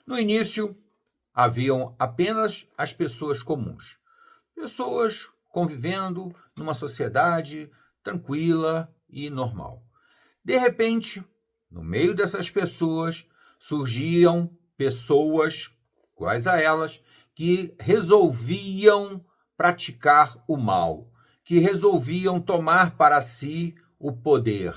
No início, haviam apenas as pessoas comuns. Pessoas convivendo numa sociedade tranquila e normal. De repente, no meio dessas pessoas, surgiam pessoas, iguais a elas, que resolviam praticar o mal, que resolviam tomar para si o poder,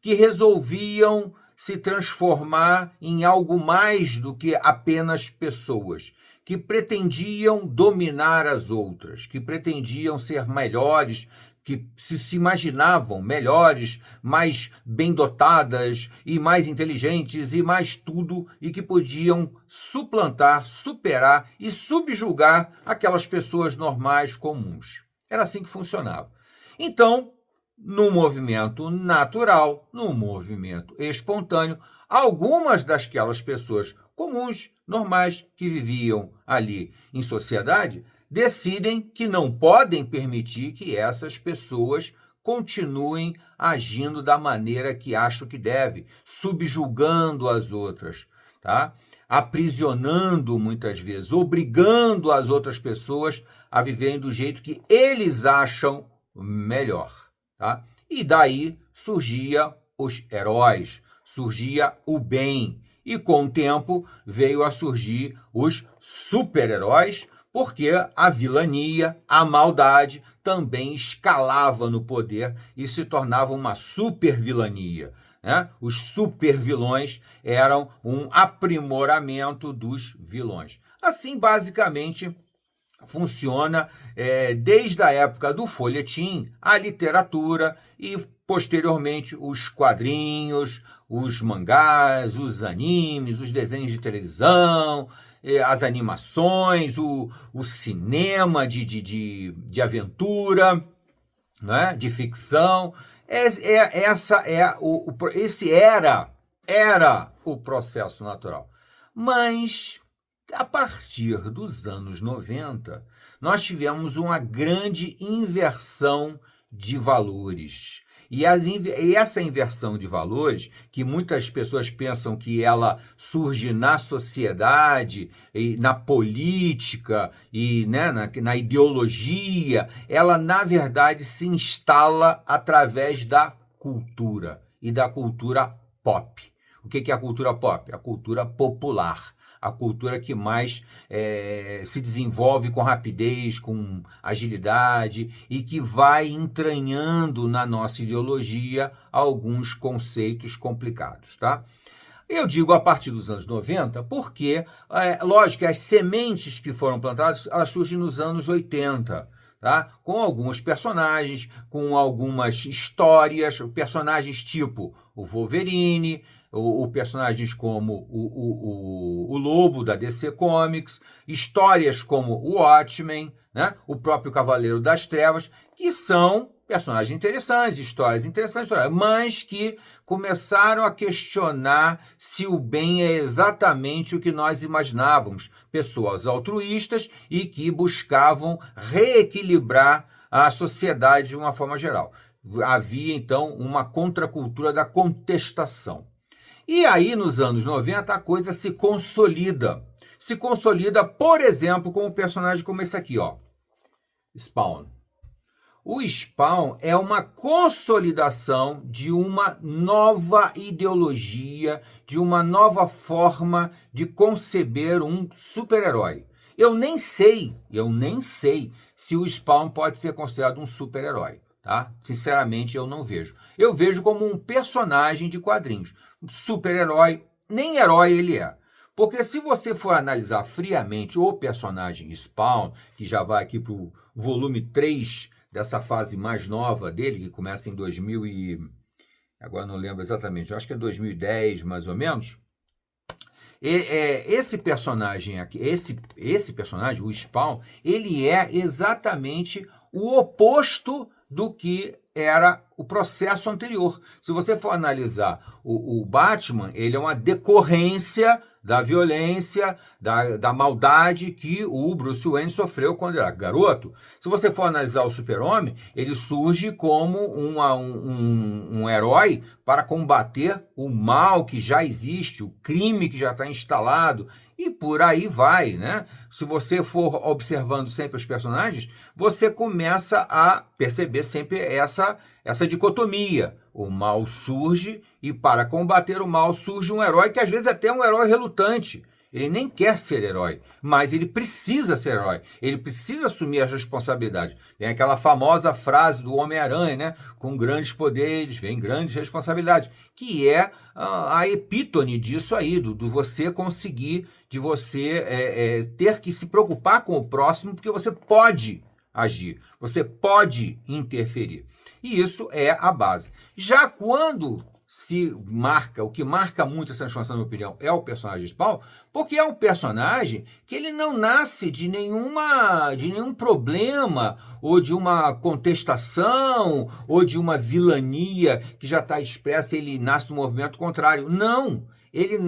que resolviam se transformar em algo mais do que apenas pessoas, que pretendiam dominar as outras, que pretendiam ser melhores, que se imaginavam melhores, mais bem dotadas e mais inteligentes e mais tudo, e que podiam suplantar, superar e subjugar aquelas pessoas normais, comuns. Era assim que funcionava. Então, no movimento natural, no movimento espontâneo, algumas daquelas pessoas comuns, normais, que viviam ali em sociedade, decidem que não podem permitir que essas pessoas continuem agindo da maneira que acham que deve, subjugando as outras, tá? Aprisionando muitas vezes, obrigando as outras pessoas a viverem do jeito que eles acham melhor, tá? E daí surgia os heróis, surgia o bem, e com o tempo veio a surgir os super-heróis, porque a vilania, a maldade também escalava no poder e se tornava uma super-vilania, né? Os super-vilões eram um aprimoramento dos vilões. Assim, basicamente, funciona desde a época do folhetim, a literatura e, posteriormente, os quadrinhos, os mangás, os animes, os desenhos de televisão, as animações, o cinema de aventura, né, de ficção. Esse era o processo natural. Mas, a partir dos anos 90, nós tivemos uma grande inversão de valores. E essa inversão de valores, que muitas pessoas pensam que ela surge na sociedade, e na política e, né, na ideologia, ela, na verdade, se instala através da cultura e da cultura pop. O que é a cultura pop? A cultura popular. A cultura que mais se desenvolve com rapidez, com agilidade e que vai entranhando na nossa ideologia alguns conceitos complicados, tá? Eu digo a partir dos anos 90 porque, lógico, as sementes que foram plantadas, elas surgem nos anos 80, tá? Com alguns personagens, com algumas histórias, personagens tipo o Wolverine, o personagens como o Lobo da DC Comics, histórias como o Watchmen, né? O próprio Cavaleiro das Trevas, que são personagens interessantes, histórias interessantes, mas que começaram a questionar se o bem é exatamente o que nós imaginávamos. Pessoas altruístas e que buscavam reequilibrar a sociedade de uma forma geral. Havia, então, uma contracultura da contestação. E aí, nos anos 90, a coisa se consolida. Se consolida, por exemplo, com um personagem como esse aqui, ó, Spawn. O Spawn é uma consolidação de uma nova ideologia, de uma nova forma de conceber um super-herói. Eu nem sei se o Spawn pode ser considerado um super-herói, tá? Sinceramente, eu não vejo. Eu vejo como um personagem de quadrinhos. Super-herói, nem herói ele é. Porque se você for analisar friamente o personagem Spawn, que já vai aqui para o volume 3 dessa fase mais nova dele, que começa em 2000 e... agora não lembro exatamente, eu acho que é 2010 mais ou menos. Esse personagem aqui, esse personagem, o Spawn, ele é exatamente o oposto do que era o processo anterior. Se você for analisar o Batman, ele é uma decorrência da violência, da maldade que o Bruce Wayne sofreu quando era garoto. Se você for analisar o Super-Homem, ele surge como um herói para combater o mal que já existe, o crime que já está instalado, e por aí vai, né? Se você for observando sempre os personagens, você começa a perceber sempre essa dicotomia. O mal surge e para combater o mal surge um herói que às vezes até é um herói relutante. Ele nem quer ser herói, mas ele precisa ser herói. Ele precisa assumir as responsabilidades. Tem aquela famosa frase do Homem-Aranha, né? Com grandes poderes, vem grandes responsabilidades, que é a epítome disso aí, do você conseguir, de você ter que se preocupar com o próximo, porque você pode agir, você pode interferir. E isso é a base. Já quando se marca, o que marca muito essa transformação, na minha opinião, é o personagem Spawn, porque é um personagem que ele não nasce de nenhum problema, ou de uma contestação, ou de uma vilania que já está expressa, ele nasce no movimento contrário. Não! Ele,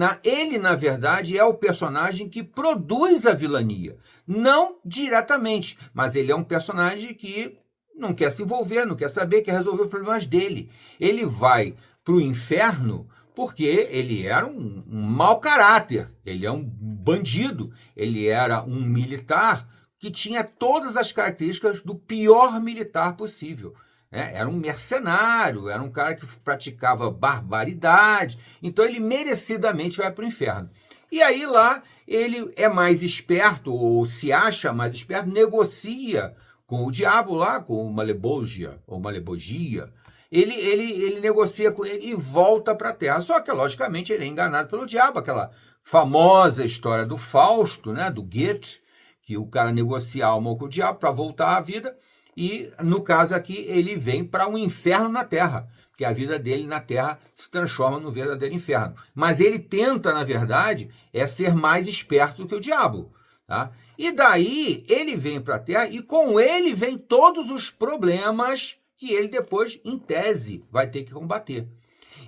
na verdade, é o personagem que produz a vilania. Não diretamente, mas ele é um personagem que não quer se envolver, não quer saber, quer resolver os problemas dele. Ele vai para o inferno porque ele era um mau caráter, ele é um bandido, ele era um militar que tinha todas as características do pior militar possível. Era um mercenário, era um cara que praticava barbaridade, então ele merecidamente vai para o inferno. E aí lá ele é mais esperto, ou se acha mais esperto, negocia com o diabo lá, com o Malebolgia, ou Malebolgia. Ele negocia com ele e volta para a Terra. Só que, logicamente, ele é enganado pelo diabo. Aquela famosa história do Fausto, né, do Goethe, que o cara negocia a alma com o diabo para voltar à vida. E, no caso aqui, ele vem para um inferno na Terra, porque a vida dele na Terra se transforma num verdadeiro inferno. Mas ele tenta, na verdade, ser mais esperto do que o diabo. Tá? E daí ele vem para a Terra e com ele vem todos os problemas que ele depois, em tese, vai ter que combater.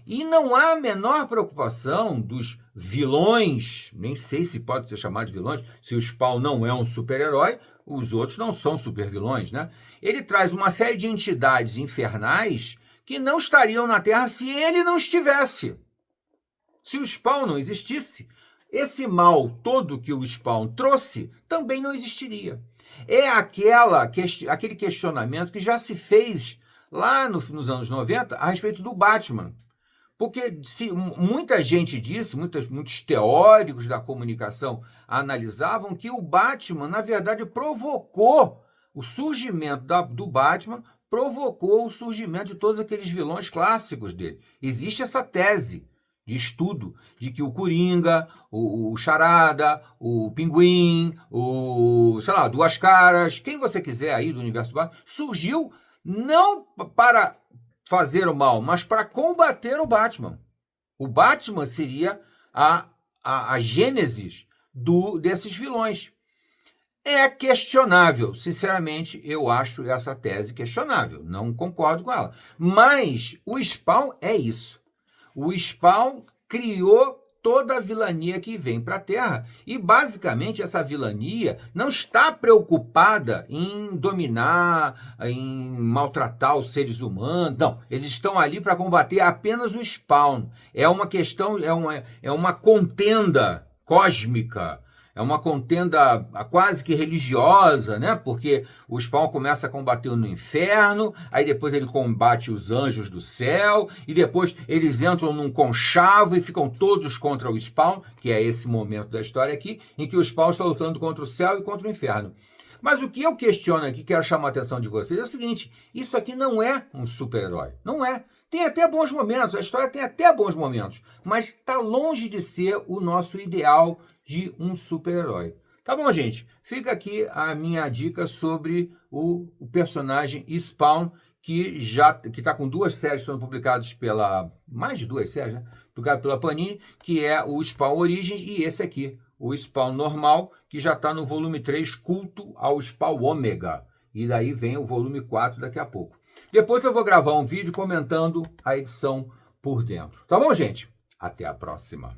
E não há a menor preocupação dos vilões, nem sei se pode ser chamado de vilões, se o Spawn não é um super-herói, os outros não são super-vilões, né? Ele traz uma série de entidades infernais que não estariam na Terra se ele não estivesse. Se o Spawn não existisse, esse mal todo que o Spawn trouxe também não existiria. É aquele questionamento que já se fez lá nos anos 90 a respeito do Batman. Porque muita gente disse, muitos teóricos da comunicação analisavam que o Batman, na verdade, provocou o surgimento do Batman, provocou o surgimento de todos aqueles vilões clássicos dele. Existe essa tese de estudo de que o Coringa, o Charada, o Pinguim, Duas Caras, quem você quiser aí do universo Batman, surgiu não para fazer o mal, mas para combater o Batman. O Batman seria a gênesis desses vilões. É questionável, sinceramente, eu acho essa tese questionável, não concordo com ela. Mas o Spawn é isso. O Spawn criou toda a vilania que vem para a Terra. E, basicamente, essa vilania não está preocupada em dominar, em maltratar os seres humanos. Não, eles estão ali para combater apenas o Spawn. É uma questão, é uma contenda cósmica. É uma contenda quase que religiosa, né? Porque o Spawn começa a combater no inferno, aí depois ele combate os anjos do céu, e depois eles entram num conchavo e ficam todos contra o Spawn, que é esse momento da história aqui, em que o Spawn está lutando contra o céu e contra o inferno. Mas o que eu questiono aqui, quero chamar a atenção de vocês, é o seguinte: isso aqui não é um super-herói. Não é. Tem até bons momentos, a história tem até bons momentos, mas está longe de ser o nosso ideal de um super-herói. Tá bom, gente? Fica aqui a minha dica sobre o personagem Spawn, que está com 2 séries sendo publicadas mais de 2 séries, né? Publicado pela Panini, que é o Spawn Origins e esse aqui, o Spawn normal, que já está no volume 3, Culto ao Spawn Ômega. E daí vem o volume 4 daqui a pouco. Depois eu vou gravar um vídeo comentando a edição por dentro. Tá bom, gente? Até a próxima.